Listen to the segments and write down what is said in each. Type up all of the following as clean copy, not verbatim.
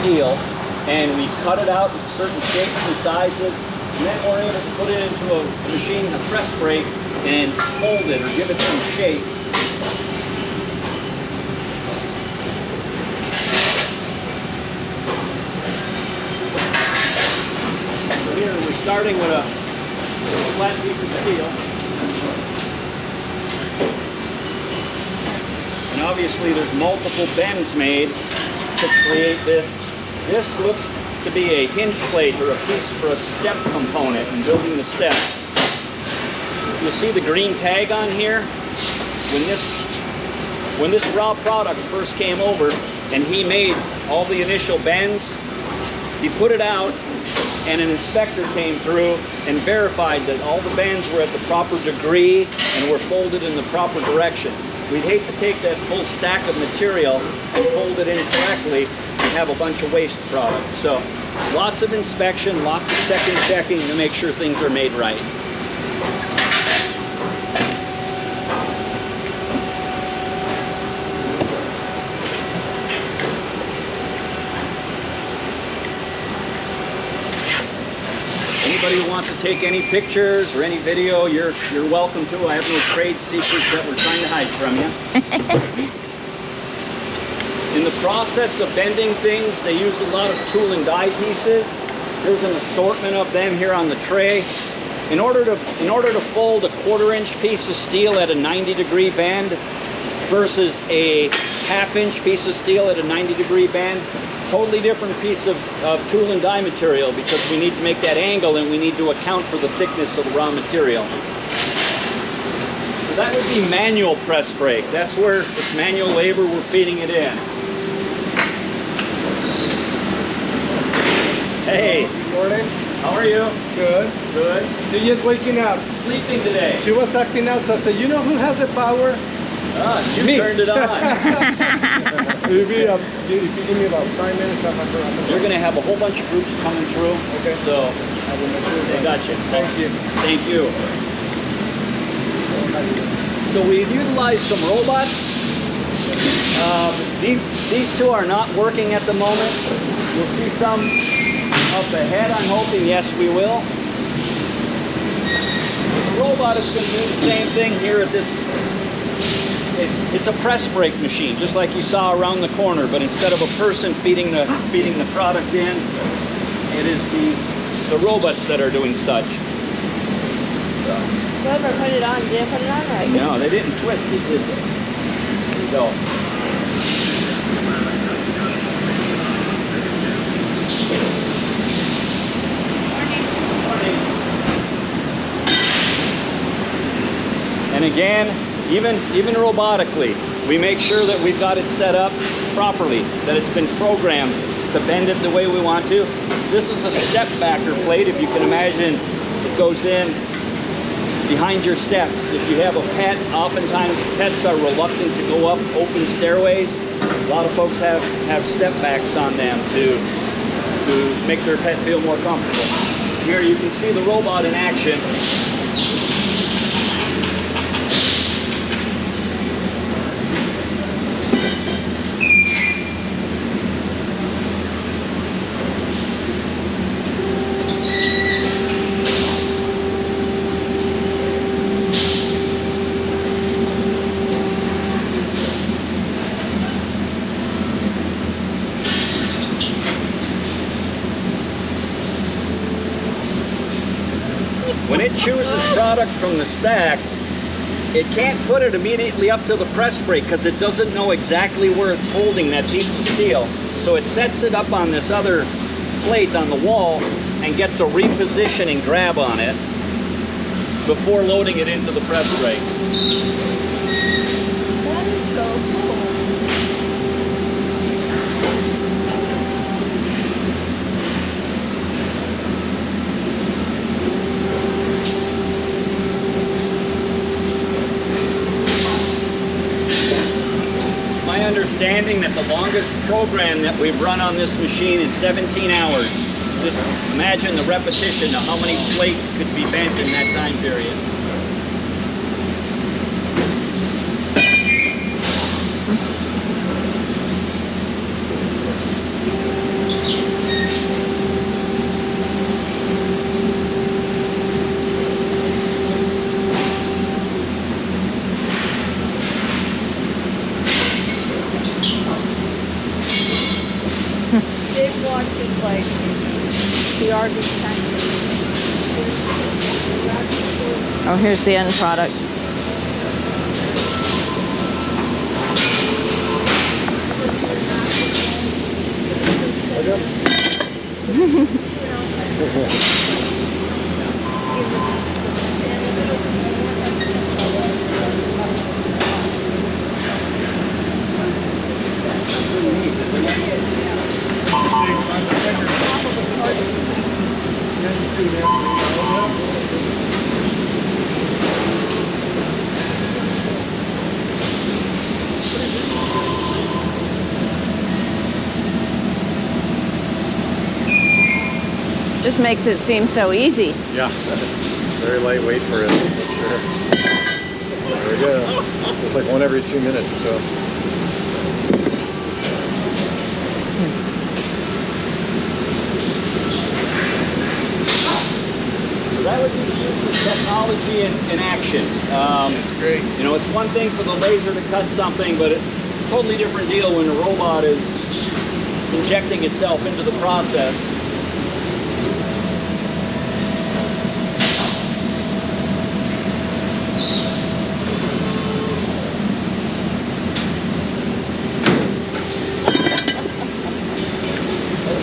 steel, and we cut it out in certain shapes and sizes, and then we're able to put it into a machine, a press brake, and fold it or give it some shape. So here we're starting with a flat piece of steel. And obviously there's multiple bends made to create this. This looks to be a hinge plate or a piece for a step component in building the steps. You'll see the green tag on here. When this raw product first came over and he made all the initial bends, he put it out and an inspector came through and verified that all the bends were at the proper degree and were folded in the proper direction. We'd hate to take that full stack of material and fold it incorrectly and have a bunch of waste product. So lots of inspection, lots of second checking to make sure things are made right. Anybody who wants to take any pictures or any video, you're welcome to. I have no trade secrets that we're trying to hide from you. In the process of bending things, they use a lot of tool and die pieces. There's an assortment of them here on the tray. In order to fold a 1/4-inch piece of steel at a 90-degree bend versus a 1/2-inch piece of steel at a 90-degree bend, totally different piece of tool and die material, because we need to make that angle and we need to account for the thickness of the raw material. So that would be manual press brake. That's where it's manual labor, we're feeding it in. Hey. Good morning. How are you? Good. Good. She's just waking up. Sleeping today. She was acting out, so I said, you know who has the power? You Me. turned it on. If you give me about 5 minutes, You're going to have a whole bunch of groups coming through. Okay. So, I will make sure. they got you. Thank you. Thank you. So we've utilized some robots. These two are not working at the moment. We'll see some up ahead, I'm hoping. Yes, we will. The robot is going to do the same thing here at this. It's a press brake machine, just like you saw around the corner, but instead of a person feeding the product in, it is the robots that are doing such. So. Whoever put it on didn't put it on right. No, they didn't twist it, did they? There you go. And again, even robotically, we make sure that we've got it set up properly, that it's been programmed to bend it the way we want to. This is a step backer plate. If you can imagine, it goes in behind your steps. If you have a pet, oftentimes pets are reluctant to go up open stairways. A lot of folks have step backs on them to make their pet feel more comfortable. Here you can see the robot in action. When it chooses product from the stack, it can't put it immediately up to the press brake because it doesn't know exactly where it's holding that piece of steel. So it sets it up on this other plate on the wall and gets a repositioning grab on it before loading it into the press brake. That is so cool. Understanding that the longest program that we've run on this machine is 17 hours. Just imagine the repetition of how many plates could be bent in that time period. They've watched like the RV tank. Oh, here's the end product. Just makes it seem so easy. Yeah, very lightweight for it. Sure. There we go. It's like one every 2 minutes or so. That would be the use of technology in action. That's great. You know, it's one thing for the laser to cut something, but it's a totally different deal when the robot is injecting itself into the process.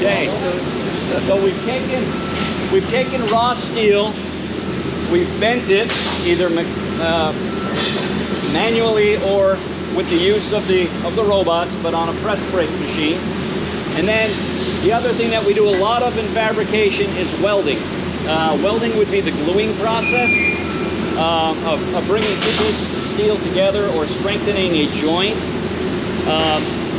Okay, so we've taken raw steel, we've bent it either manually or with the use of the robots, but on a press brake machine. And then the other thing that we do a lot of in fabrication is welding. Welding would be the gluing process of bringing two pieces of steel together or strengthening a joint.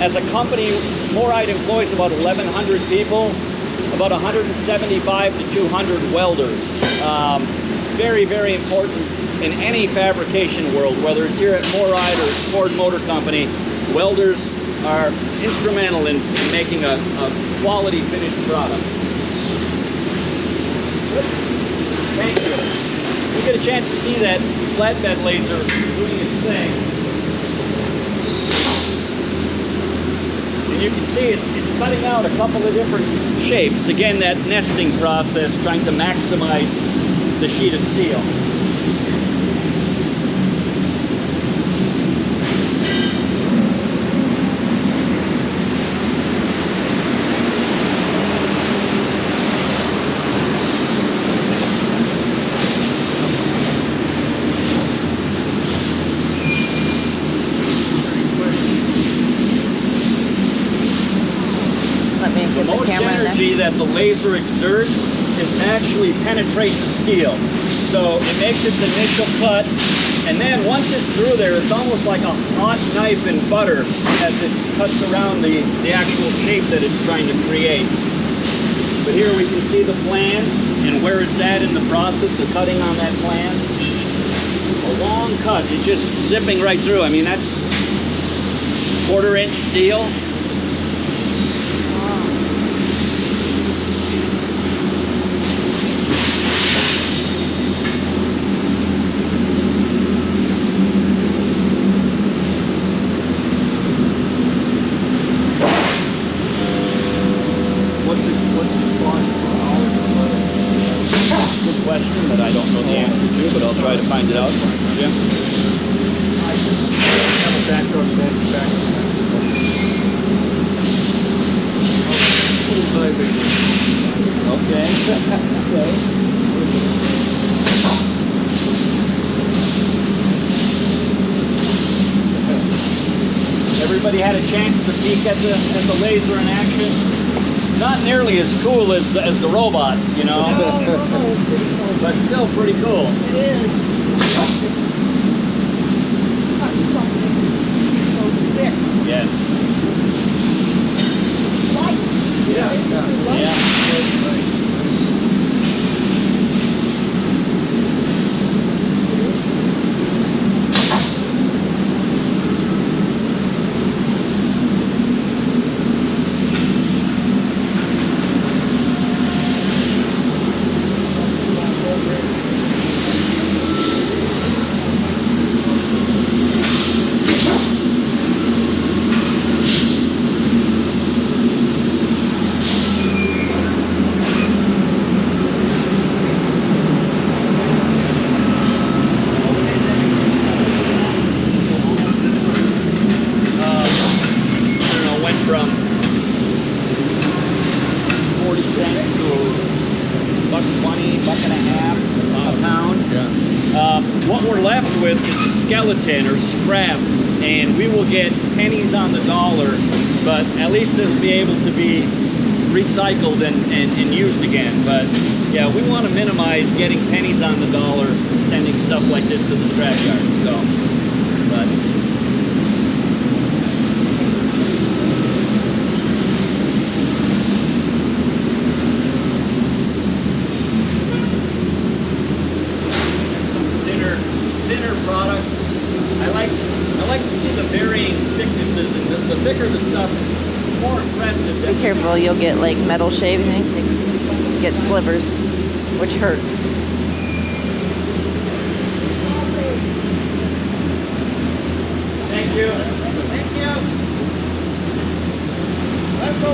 As a company, MORryde employs about 1,100 people, about 175 to 200 welders. Very, very important in any fabrication world, whether it's here at MORryde or Ford Motor Company. Welders are instrumental in making a quality finished product. Thank you. You get a chance to see that flatbed laser doing its thing. You can see it's cutting out a couple of different shapes. Again, that nesting process, trying to maximize the sheet of steel. Let me The get the most camera in there. energy that the laser exerts is actually penetrate the steel. So it makes its initial cut, and then once it's through there, it's almost like a hot knife in butter as it cuts around the actual shape that it's trying to create. But here we can see the plan and where it's at in the process of cutting on that plan. A long cut, it's just zipping right through. I mean, that's 1/4 inch steel. Good question that I don't know the answer to, but I'll try to find it out. Jim? Okay. Okay. Everybody had a chance to peek at the laser in action. Not nearly as cool as the robots, you know, but still pretty cool. It is. Cut something so thick. Yes. Light. Yeah. $1.20, $1.50 a pound. Yeah. What we're left with is a skeleton or scrap, and we will get pennies on the dollar, but at least it'll be able to be recycled and used again. But yeah, we want to minimize getting pennies on the dollar, sending stuff like this to the scrapyard. So, but thinner product. I like to see the varying thicknesses, and the thicker the stuff, the more impressive. Be careful, you'll get like metal shavings. You get slivers, which hurt. Thank you. Thank you. Let's go.